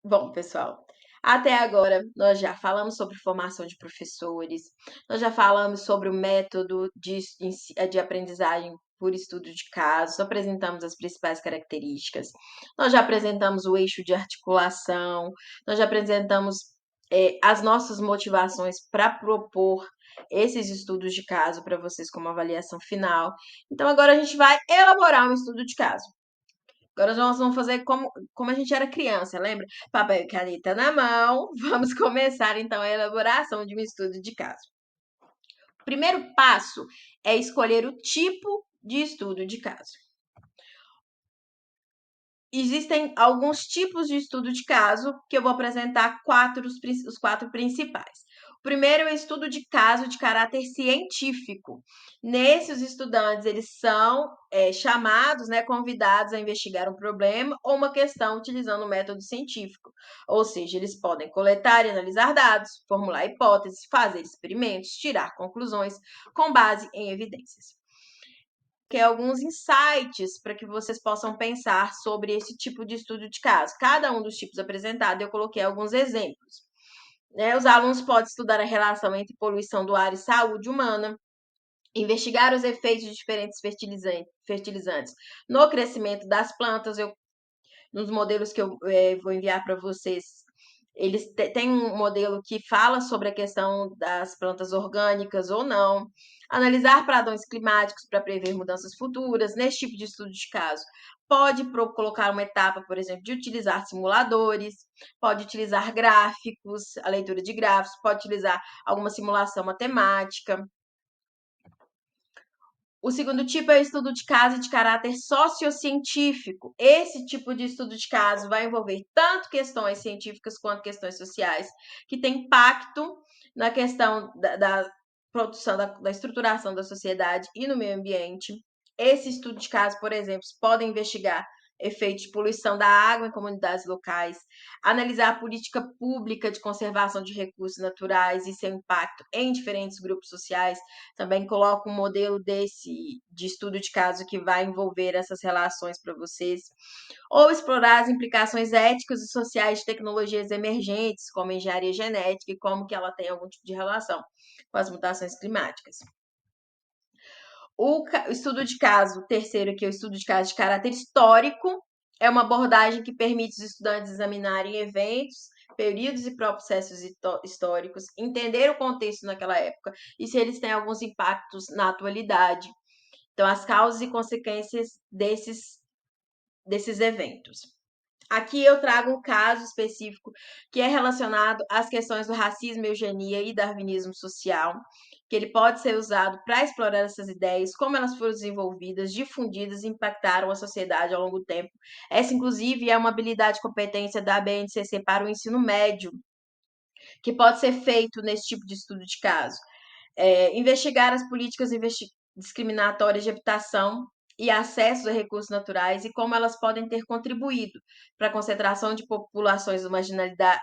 Bom, pessoal, até agora nós já falamos sobre formação de professores, nós já falamos sobre o método de aprendizagem por estudo de casos, apresentamos as principais características, nós já apresentamos o eixo de articulação, nós já apresentamos as nossas motivações para propor esses estudos de caso para vocês como avaliação final. Então, agora a gente vai elaborar um estudo de caso. Agora nós vamos fazer como a gente era criança, lembra? Papel e caneta na mão. Vamos começar então a elaboração de um estudo de caso. O primeiro passo é escolher o tipo de estudo de caso. Existem alguns tipos de estudo de caso que eu vou apresentar os quatro principais. O primeiro é o estudo de caso de caráter científico. Nesse, os estudantes eles são chamados, convidados a investigar um problema ou uma questão utilizando o método científico. Ou seja, eles podem coletar e analisar dados, formular hipóteses, fazer experimentos, tirar conclusões com base em evidências. Alguns insights para que vocês possam pensar sobre esse tipo de estudo de caso. Cada um dos tipos apresentados, eu coloquei alguns exemplos. Os alunos podem estudar a relação entre poluição do ar e saúde humana, investigar os efeitos de diferentes fertilizantes no crescimento das plantas. Nos modelos que eu vou enviar para vocês, eles têm um modelo que fala sobre a questão das plantas orgânicas ou não. Analisar padrões climáticos para prever mudanças futuras. Nesse tipo de estudo de caso, pode colocar uma etapa, por exemplo, de utilizar simuladores, pode utilizar gráficos, a leitura de gráficos, pode utilizar alguma simulação matemática. O segundo tipo é o estudo de caso de caráter sociocientífico. Esse tipo de estudo de caso vai envolver tanto questões científicas quanto questões sociais, que tem impacto na questão da produção, da estruturação da sociedade e no meio ambiente. Esse estudo de caso, por exemplo, podem investigar efeitos de poluição da água em comunidades locais, analisar a política pública de conservação de recursos naturais e seu impacto em diferentes grupos sociais. Também coloco um modelo de estudo de caso que vai envolver essas relações para vocês. Ou explorar as implicações éticas e sociais de tecnologias emergentes, como a engenharia genética, e como que ela tem algum tipo de relação com as mutações climáticas. O estudo de caso, terceiro aqui, é o estudo de caso de caráter histórico, é uma abordagem que permite os estudantes examinarem eventos, períodos e processos históricos, entender o contexto naquela época e se eles têm alguns impactos na atualidade. Então, as causas e consequências desses eventos. Aqui eu trago um caso específico que é relacionado às questões do racismo, eugenia e darwinismo social, que ele pode ser usado para explorar essas ideias, como elas foram desenvolvidas, difundidas e impactaram a sociedade ao longo do tempo. Essa, inclusive, é uma habilidade e competência da BNCC para o ensino médio, que pode ser feito nesse tipo de estudo de caso. Investigar as políticas discriminatórias de habitação e acesso a recursos naturais e como elas podem ter contribuído para a concentração de populações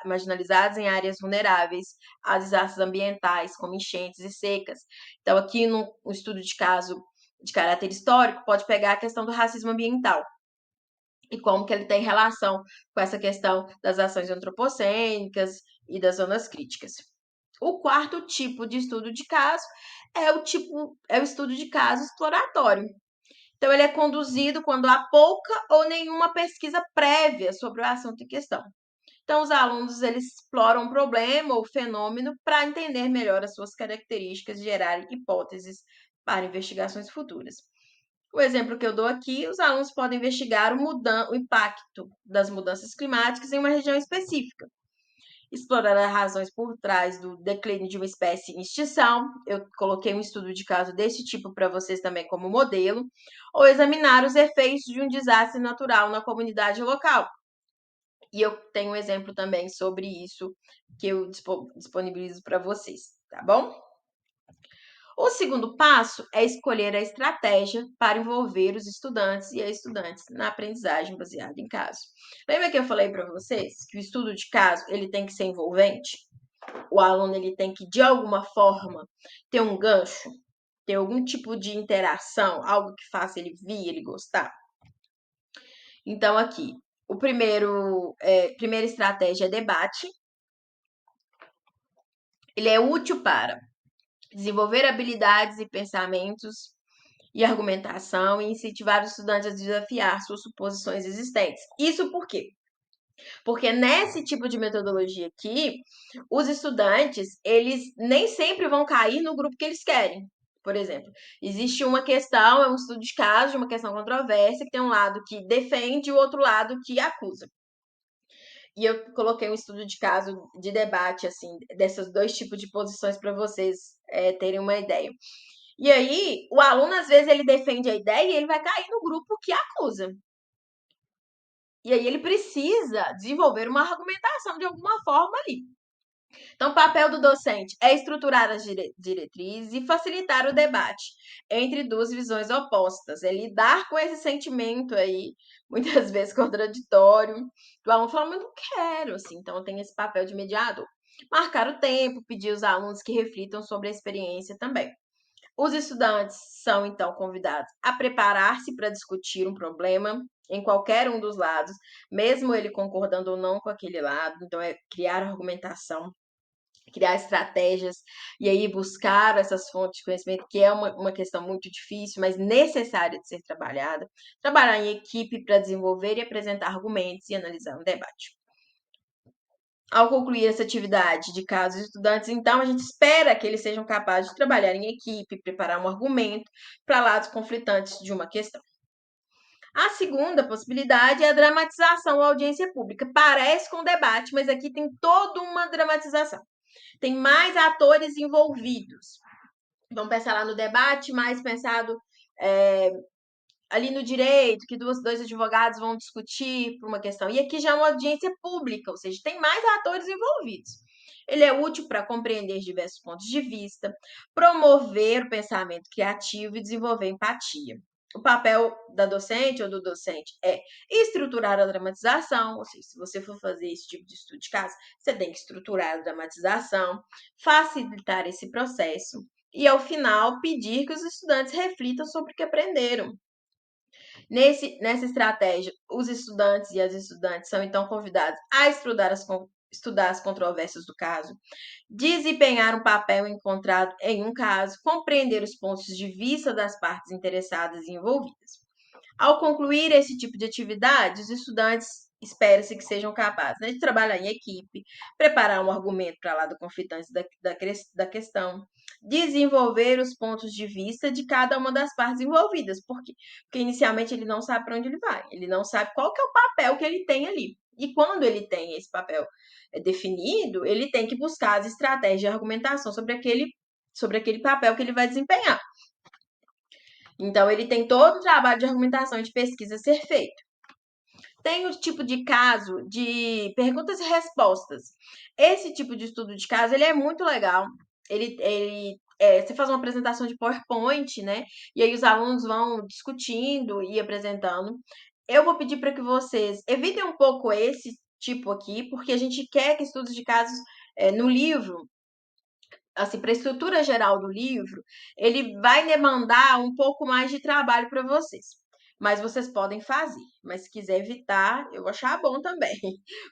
marginalizadas em áreas vulneráveis a desastres ambientais, como enchentes e secas. Então, aqui no estudo de caso de caráter histórico, pode pegar a questão do racismo ambiental e como que ele tem relação com essa questão das ações antropocênicas e das zonas críticas. O quarto tipo de estudo de caso é o estudo de caso exploratório. Então, ele é conduzido quando há pouca ou nenhuma pesquisa prévia sobre o assunto em questão. Então, os alunos eles exploram um problema ou fenômeno para entender melhor as suas características e gerar hipóteses para investigações futuras. O exemplo que eu dou aqui, os alunos podem investigar o impacto das mudanças climáticas em uma região específica, explorar as razões por trás do declínio de uma espécie em extinção. Eu coloquei um estudo de caso desse tipo para vocês também como modelo, ou examinar os efeitos de um desastre natural na comunidade local. E eu tenho um exemplo também sobre isso que eu disponibilizo para vocês, tá bom? O segundo passo é escolher a estratégia para envolver os estudantes e as estudantes na aprendizagem baseada em casos. Lembra que eu falei para vocês que o estudo de caso ele tem que ser envolvente? O aluno ele tem que, de alguma forma, ter um gancho, ter algum tipo de interação, algo que faça ele vir, ele gostar. Então, aqui, primeira estratégia é debate. Ele é útil para desenvolver habilidades e pensamentos e argumentação e incentivar os estudantes a desafiar suas suposições existentes. Isso por quê? Porque nesse tipo de metodologia aqui, os estudantes, eles nem sempre vão cair no grupo que eles querem. Por exemplo, existe uma questão, é um estudo de caso, de uma questão controversa, que tem um lado que defende e o outro lado que acusa. E eu coloquei um estudo de caso de debate, assim, desses dois tipos de posições para vocês terem uma ideia. E aí, o aluno, às vezes, ele defende a ideia e ele vai cair no grupo que acusa. E aí ele precisa desenvolver uma argumentação de alguma forma ali. Então, o papel do docente é estruturar as diretrizes e facilitar o debate entre duas visões opostas. É lidar com esse sentimento aí, muitas vezes contraditório, do aluno falando, mas não quero, assim. Então, tem esse papel de mediador. Marcar o tempo, pedir aos alunos que reflitam sobre a experiência também. Os estudantes são, então, convidados a preparar-se para discutir um problema em qualquer um dos lados, mesmo ele concordando ou não com aquele lado. Então, é criar argumentação, criar estratégias e aí buscar essas fontes de conhecimento, que é uma questão muito difícil, mas necessária de ser trabalhada. Trabalhar em equipe para desenvolver e apresentar argumentos e analisar um debate. Ao concluir essa atividade de casos estudantes, então, a gente espera que eles sejam capazes de trabalhar em equipe, preparar um argumento para lados conflitantes de uma questão. A segunda possibilidade é a dramatização ou audiência pública. Parece com debate, mas aqui tem toda uma dramatização. Tem mais atores envolvidos. Vamos pensar lá no debate, mais pensado ali no direito, que dois advogados vão discutir por uma questão. E aqui já é uma audiência pública, ou seja, tem mais atores envolvidos. Ele é útil para compreender diversos pontos de vista, promover o pensamento criativo e desenvolver empatia. O papel da docente ou do docente é estruturar a dramatização, ou seja, se você for fazer esse tipo de estudo de caso, você tem que estruturar a dramatização, facilitar esse processo e, ao final, pedir que os estudantes reflitam sobre o que aprenderam. Nessa estratégia, os estudantes e as estudantes são então convidados a estudar as controvérsias do caso, desempenhar um papel encontrado em um caso, compreender os pontos de vista das partes interessadas e envolvidas. Ao concluir esse tipo de atividade, os estudantes espera-se que sejam capazes, né, de trabalhar em equipe, preparar um argumento para lá do conflitante da questão, desenvolver os pontos de vista de cada uma das partes envolvidas. Por quê? Porque inicialmente ele não sabe para onde ele vai, ele não sabe qual que é o papel que ele tem ali. E quando ele tem esse papel definido, ele tem que buscar as estratégias de argumentação sobre aquele papel que ele vai desempenhar. Então, ele tem todo o trabalho de argumentação e de pesquisa a ser feito. Tem o tipo de caso de perguntas e respostas. Esse tipo de estudo de caso, ele é muito legal. Você faz uma apresentação de PowerPoint, né? E aí os alunos vão discutindo e apresentando. Eu vou pedir para que vocês evitem um pouco esse tipo aqui, porque a gente quer que estudos de casos no livro, assim, para a estrutura geral do livro, ele vai demandar um pouco mais de trabalho para vocês. Mas vocês podem fazer. Mas se quiser evitar, eu vou achar bom também.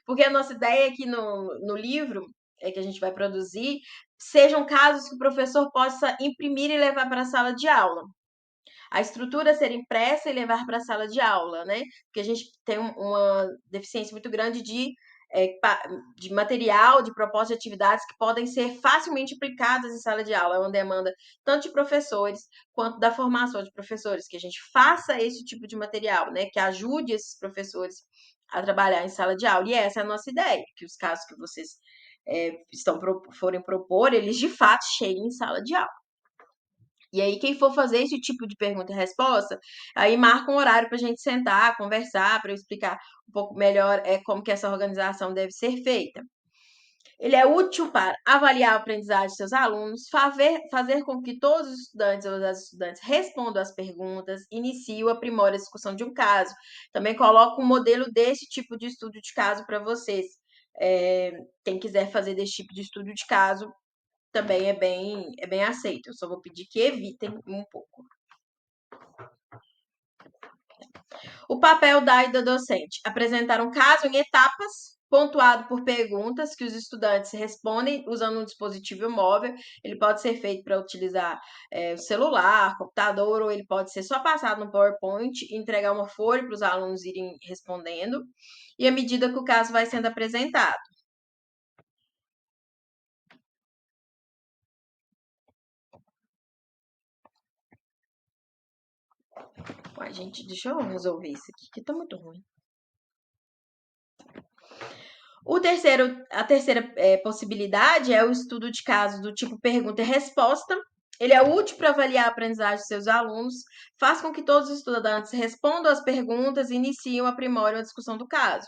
Porque a nossa ideia aqui no livro que a gente vai produzir sejam casos que o professor possa imprimir e levar para a sala de aula. A estrutura ser impressa e levar para a sala de aula, né? Porque a gente tem uma deficiência muito grande de material, de proposta de atividades que podem ser facilmente aplicadas em sala de aula. É uma demanda tanto de professores quanto da formação de professores, que a gente faça esse tipo de material, né? Que ajude esses professores a trabalhar em sala de aula. E essa é a nossa ideia, que os casos que vocês forem propor, eles de fato cheguem em sala de aula. E aí, quem for fazer esse tipo de pergunta e resposta, aí marca um horário para a gente sentar, conversar, para eu explicar um pouco melhor como que essa organização deve ser feita. Ele é útil para avaliar a aprendizagem de seus alunos, fazer com que todos os estudantes ou as estudantes respondam às perguntas, inicie ou aprimore a discussão de um caso. Também coloco um modelo desse tipo de estudo de caso para vocês. Quem quiser fazer desse tipo de estudo de caso, também é bem aceito. Eu só vou pedir que evitem um pouco. O papel da e da docente: apresentar um caso em etapas, pontuado por perguntas que os estudantes respondem usando um dispositivo móvel. Ele pode ser feito para utilizar o celular, computador, ou ele pode ser só passado no PowerPoint e entregar uma folha para os alunos irem respondendo, e à medida que o caso vai sendo apresentado. Uai, gente, deixa eu resolver isso aqui, que tá muito ruim. A terceira possibilidade é o estudo de casos do tipo pergunta e resposta. Ele é útil para avaliar a aprendizagem dos seus alunos, faz com que todos os estudantes respondam às perguntas e iniciem ou aprimorem a discussão do caso.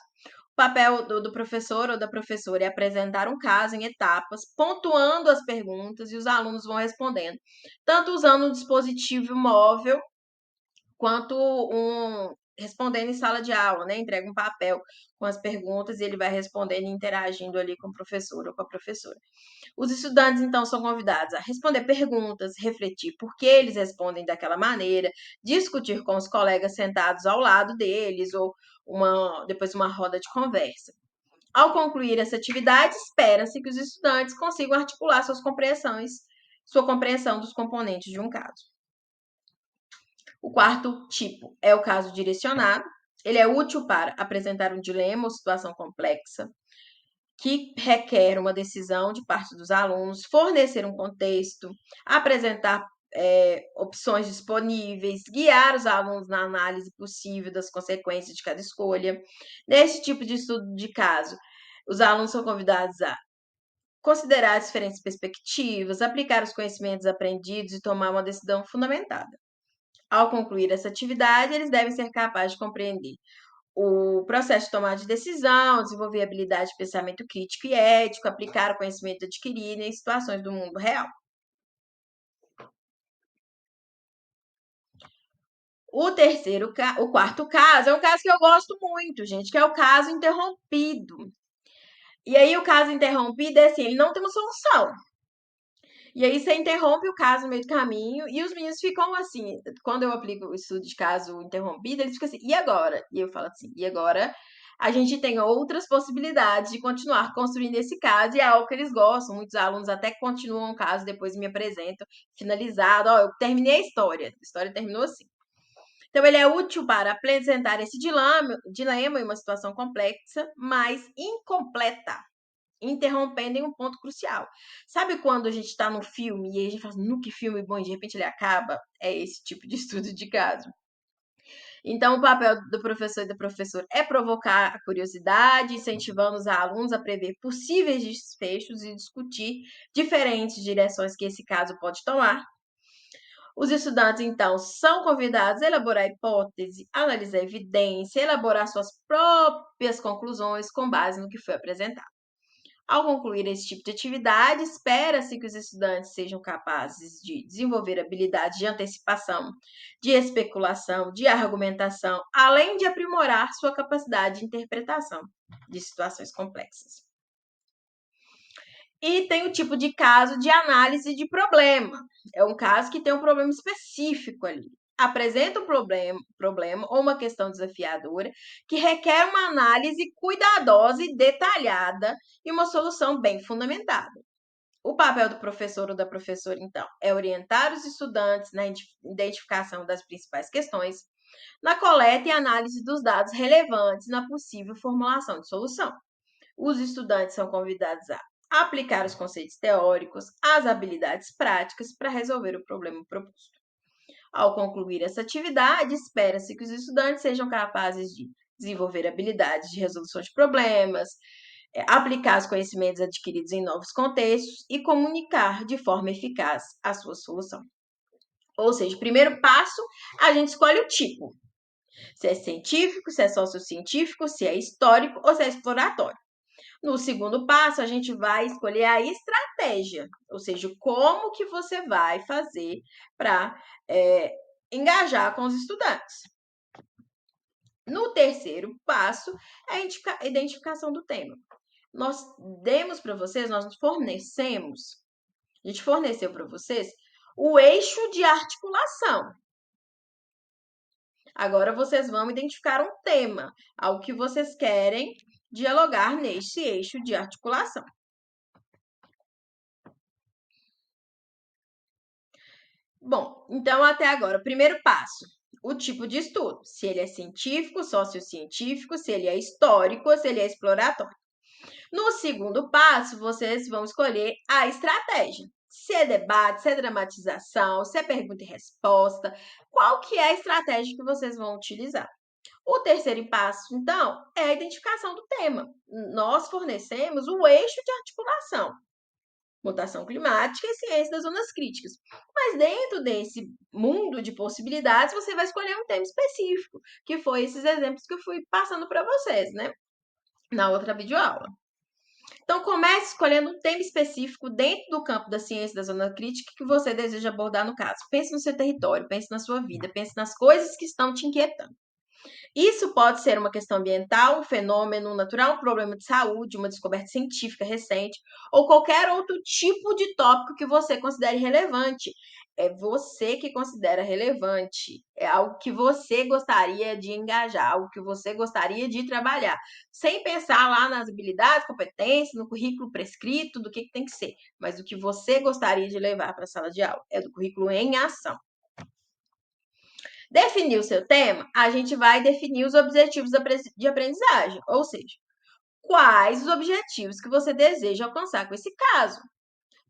O papel do professor ou da professora é apresentar um caso em etapas, pontuando as perguntas e os alunos vão respondendo, tanto usando um dispositivo móvel quanto respondendo em sala de aula, né? Entrega um papel com as perguntas e ele vai respondendo e interagindo ali com o professor ou com a professora. Os estudantes, então, são convidados a responder perguntas, refletir por que eles respondem daquela maneira, discutir com os colegas sentados ao lado deles ou depois uma roda de conversa. Ao concluir essa atividade, espera-se que os estudantes consigam articular sua compreensão dos componentes de um caso. O quarto tipo é o caso direcionado. Ele é útil para apresentar um dilema ou situação complexa que requer uma decisão de parte dos alunos, fornecer um contexto, apresentar opções disponíveis, guiar os alunos na análise possível das consequências de cada escolha. Nesse tipo de estudo de caso, os alunos são convidados a considerar diferentes perspectivas, aplicar os conhecimentos aprendidos e tomar uma decisão fundamentada. Ao concluir essa atividade, eles devem ser capazes de compreender o processo de tomada de decisão, desenvolver habilidade de pensamento crítico e ético, aplicar o conhecimento adquirido em situações do mundo real. O quarto caso é um caso que eu gosto muito, gente, que é o caso interrompido. E aí o caso interrompido é assim, ele não tem uma solução. E aí você interrompe o caso no meio do caminho e os meninos ficam assim, quando eu aplico o estudo de caso interrompido, eles ficam assim, e agora? E eu falo assim, e agora a gente tem outras possibilidades de continuar construindo esse caso, e é algo que eles gostam. Muitos alunos até continuam o caso, depois me apresentam, finalizado. Ó, eu terminei a história terminou assim. Então, ele é útil para apresentar esse dilema em uma situação complexa, mas incompleta, interrompendo em um ponto crucial. Sabe quando a gente está no filme e a gente fala, que filme bom, e de repente ele acaba? É esse tipo de estudo de caso. Então, o papel do professor e da professora é provocar a curiosidade, incentivando os alunos a prever possíveis desfechos e discutir diferentes direções que esse caso pode tomar. Os estudantes, então, são convidados a elaborar hipótese, analisar evidência, elaborar suas próprias conclusões com base no que foi apresentado. Ao concluir esse tipo de atividade, espera-se que os estudantes sejam capazes de desenvolver habilidades de antecipação, de especulação, de argumentação, além de aprimorar sua capacidade de interpretação de situações complexas. E tem o tipo de caso de análise de problema. É um caso que tem um problema específico ali. Apresenta um problema ou uma questão desafiadora que requer uma análise cuidadosa e detalhada e uma solução bem fundamentada. O papel do professor ou da professora, então, é orientar os estudantes na identificação das principais questões, na coleta e análise dos dados relevantes na possível formulação de solução. Os estudantes são convidados a aplicar os conceitos teóricos, as habilidades práticas para resolver o problema proposto. Ao concluir essa atividade, espera-se que os estudantes sejam capazes de desenvolver habilidades de resolução de problemas, aplicar os conhecimentos adquiridos em novos contextos e comunicar de forma eficaz a sua solução. Ou seja, primeiro passo, a gente escolhe o tipo. Se é científico, se é sociocientífico, se é histórico ou se é exploratório. No segundo passo, a gente vai escolher a estratégia, ou seja, como que você vai fazer para engajar com os estudantes. No terceiro passo, é a identificação do tema. Nós demos para vocês, a gente forneceu para vocês o eixo de articulação. Agora vocês vão identificar um tema, algo que vocês querem dialogar neste eixo de articulação. Bom, então até agora, o primeiro passo, o tipo de estudo, se ele é científico, sociocientífico, se ele é histórico ou se ele é exploratório. No segundo passo, vocês vão escolher a estratégia. Se é debate, se é dramatização, se é pergunta e resposta, qual que é a estratégia que vocês vão utilizar? O terceiro passo, então, é a identificação do tema. Nós fornecemos o eixo de articulação, mutação climática e ciência das zonas críticas. Mas dentro desse mundo de possibilidades, você vai escolher um tema específico, que foi esses exemplos que eu fui passando para vocês, né? Na outra videoaula. Então, comece escolhendo um tema específico dentro do campo da ciência da zona crítica que você deseja abordar no caso. Pense no seu território, pense na sua vida, pense nas coisas que estão te inquietando. Isso pode ser uma questão ambiental, um fenômeno natural, um problema de saúde, uma descoberta científica recente, ou qualquer outro tipo de tópico que você considere relevante. É você que considera relevante. É algo que você gostaria de engajar, algo que você gostaria de trabalhar. Sem pensar lá nas habilidades, competências, no currículo prescrito, do que tem que ser. Mas o que você gostaria de levar para a sala de aula. É do currículo em ação. Definir o seu tema, a gente vai definir os objetivos de aprendizagem, ou seja, quais os objetivos que você deseja alcançar com esse caso.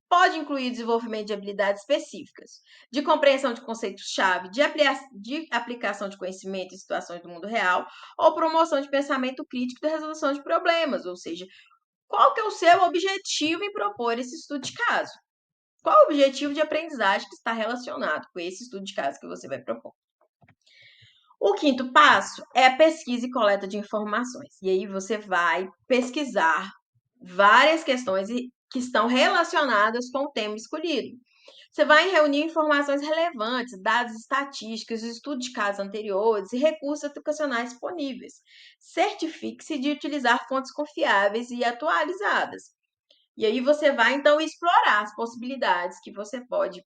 Pode incluir desenvolvimento de habilidades específicas, de compreensão de conceitos-chave, de aplicação de conhecimento em situações do mundo real, ou promoção de pensamento crítico e da resolução de problemas, ou seja, qual que é o seu objetivo em propor esse estudo de caso? Qual o objetivo de aprendizagem que está relacionado com esse estudo de caso que você vai propor? O quinto passo é a pesquisa e coleta de informações. E aí você vai pesquisar várias questões que estão relacionadas com o tema escolhido. Você vai reunir informações relevantes, dados estatísticos, estudos de casos anteriores e recursos educacionais disponíveis. Certifique-se de utilizar fontes confiáveis e atualizadas. E aí você vai, então, explorar as possibilidades que você pode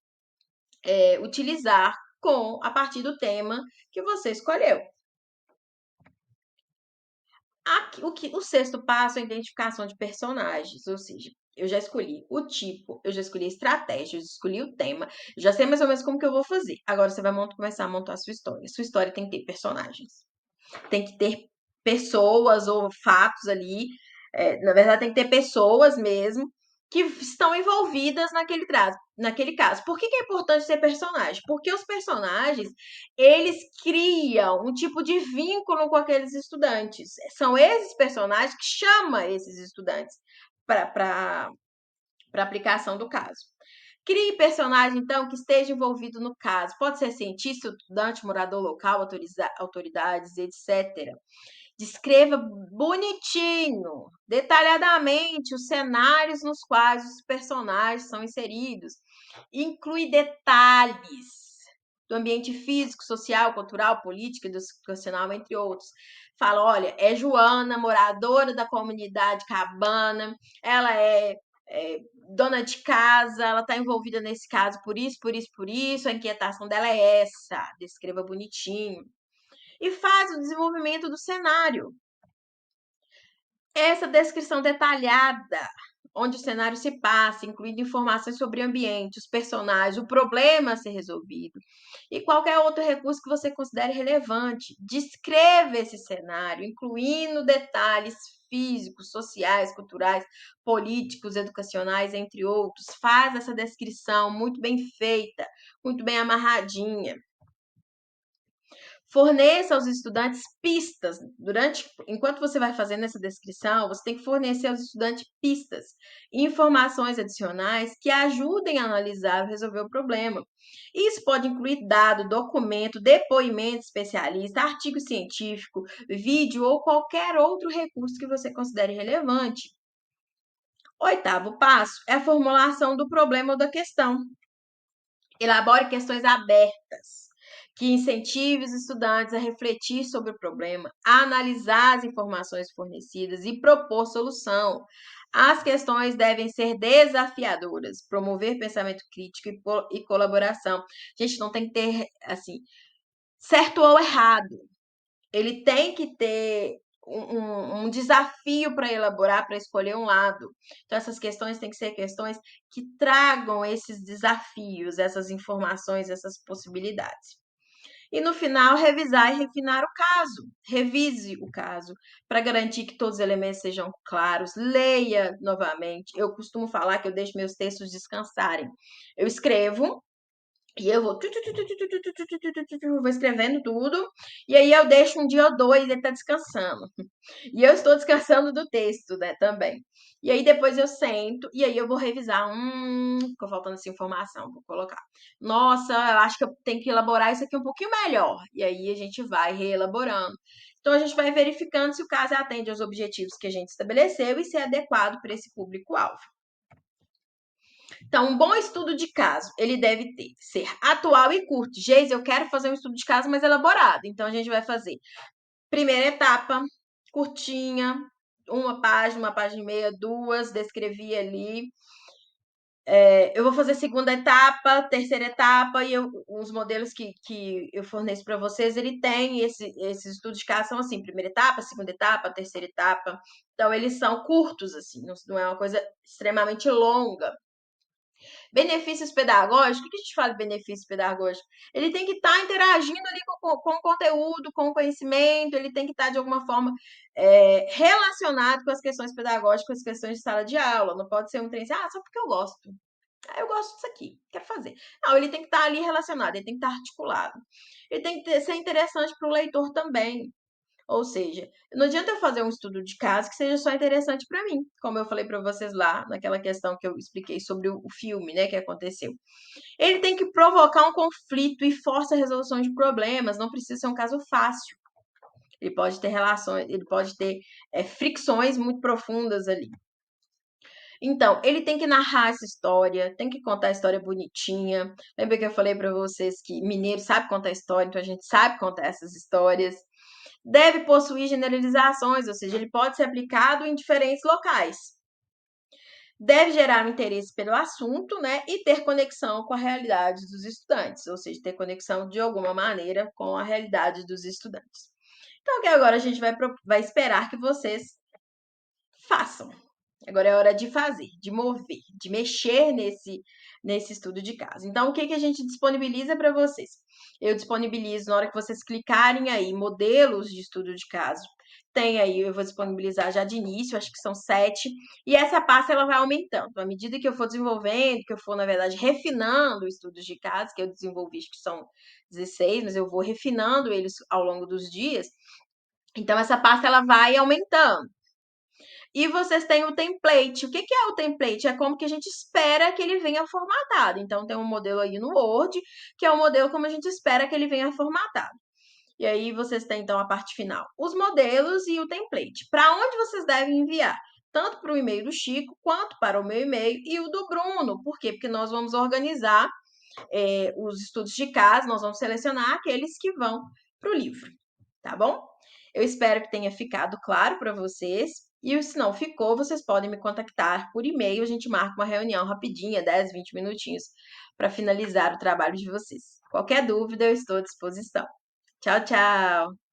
utilizar a partir do tema que você escolheu. O sexto passo é a identificação de personagens, ou seja, eu já escolhi o tipo, eu já escolhi a estratégia, eu já escolhi o tema, eu já sei mais ou menos como que eu vou fazer. Agora você vai começar a montar a sua história. Sua história tem que ter personagens, tem que ter pessoas ou fatos ali, na verdade tem que ter pessoas mesmo que estão envolvidas naquele caso. Por que é importante ter personagem? Porque os personagens, eles criam um tipo de vínculo com aqueles estudantes. São esses personagens que chamam esses estudantes para a aplicação do caso. Crie personagem, então, que esteja envolvido no caso. Pode ser cientista, estudante, morador local, autoridades, etc. Descreva bonitinho, detalhadamente os cenários nos quais os personagens são inseridos. Inclui detalhes do ambiente físico, social, cultural, político, educacional, entre outros. Fala, olha, é Joana, moradora da comunidade Cabana, ela é dona de casa, ela está envolvida nesse caso por isso, por isso, por isso, a inquietação dela é essa. Descreva bonitinho. E faz o desenvolvimento do cenário. Essa descrição detalhada, onde o cenário se passa, incluindo informações sobre o ambiente, os personagens, o problema a ser resolvido e qualquer outro recurso que você considere relevante. Descreva esse cenário, incluindo detalhes físicos, sociais, culturais, políticos, educacionais, entre outros. Faz essa descrição muito bem feita, muito bem amarradinha. Forneça aos estudantes pistas. Enquanto você vai fazendo essa descrição, você tem que fornecer aos estudantes pistas, informações adicionais que ajudem a analisar ou resolver o problema. Isso pode incluir dado, documento, depoimento especialista, artigo científico, vídeo ou qualquer outro recurso que você considere relevante. Oitavo passo é a formulação do problema ou da questão. Elabore questões abertas, que incentive os estudantes a refletir sobre o problema, a analisar as informações fornecidas e propor solução. As questões devem ser desafiadoras, promover pensamento crítico e colaboração. A gente não tem que ter, assim, certo ou errado. Ele tem que ter um desafio para elaborar, para escolher um lado. Então, essas questões têm que ser questões que tragam esses desafios, essas informações, essas possibilidades. E no final, revisar e refinar o caso. Revise o caso para garantir que todos os elementos sejam claros. Leia novamente. Eu costumo falar que eu deixo meus textos descansarem. Eu escrevo e eu vou escrevendo tudo, e aí eu deixo um dia ou dois, ele tá descansando. E eu estou descansando do texto, né, também. E aí depois eu sento, e aí eu vou revisar. Ficou faltando essa informação, vou colocar. Nossa, eu acho que eu tenho que elaborar isso aqui um pouquinho melhor. E aí a gente vai reelaborando. Então a gente vai verificando se o caso atende aos objetivos que a gente estabeleceu e se é adequado para esse público-alvo. Então, um bom estudo de caso, ele deve ser atual e curto. Geis, eu quero fazer um estudo de caso mais elaborado. Então, a gente vai fazer primeira etapa, curtinha, uma página e meia, duas, descrevi ali. Eu vou fazer segunda etapa, terceira etapa, e os modelos que eu forneço para vocês, ele tem esses estudos de caso, são assim, primeira etapa, segunda etapa, terceira etapa. Então, eles são curtos, assim, não é uma coisa extremamente longa. Benefícios pedagógicos, o que a gente fala de benefício pedagógico? Ele tem que estar interagindo ali com o conteúdo, com o conhecimento, ele tem que estar, de alguma forma, relacionado com as questões pedagógicas, com as questões de sala de aula. Não pode ser um trem assim, só porque eu gosto. Eu gosto disso aqui, quero fazer. Não, ele tem que estar ali relacionado, ele tem que estar articulado. Ele tem que ser interessante para o leitor também. Ou seja, não adianta eu fazer um estudo de caso que seja só interessante para mim, como eu falei para vocês lá, naquela questão que eu expliquei sobre o filme, né, que aconteceu. Ele tem que provocar um conflito e força a resolução de problemas, não precisa ser um caso fácil. Ele pode ter relações, ele pode ter fricções muito profundas ali. Então, ele tem que narrar essa história, tem que contar a história bonitinha. Lembra que eu falei para vocês que mineiro sabe contar história, então a gente sabe contar essas histórias. Deve possuir generalizações, ou seja, ele pode ser aplicado em diferentes locais. Deve gerar um interesse pelo assunto, né, e ter conexão com a realidade dos estudantes, ou seja, ter conexão de alguma maneira com a realidade dos estudantes. Então, que agora a gente vai esperar que vocês façam. Agora é hora de fazer, de mover, de mexer nesse estudo de caso. Então, o que a gente disponibiliza para vocês? Eu disponibilizo, na hora que vocês clicarem aí, modelos de estudo de caso. Tem aí, eu vou disponibilizar já de início, acho que são 7. E essa pasta, ela vai aumentando. À medida que eu for desenvolvendo, que eu for, na verdade, refinando estudos de caso, que eu desenvolvi, acho que são 16, mas eu vou refinando eles ao longo dos dias. Então, essa pasta, ela vai aumentando. E vocês têm o template. O que é o template? É como que a gente espera que ele venha formatado. Então, tem um modelo aí no Word, que é o modelo como a gente espera que ele venha formatado. E aí, vocês têm, então, a parte final. Os modelos e o template. Para onde vocês devem enviar? Tanto para o e-mail do Chico, quanto para o meu e-mail e o do Bruno. Por quê? Porque nós vamos organizar os estudos de caso, nós vamos selecionar aqueles que vão para o livro. Tá bom? Eu espero que tenha ficado claro para vocês. E se não ficou, vocês podem me contactar por e-mail. A gente marca uma reunião rapidinha, 10, 20 minutinhos, para finalizar o trabalho de vocês. Qualquer dúvida, eu estou à disposição. Tchau, tchau!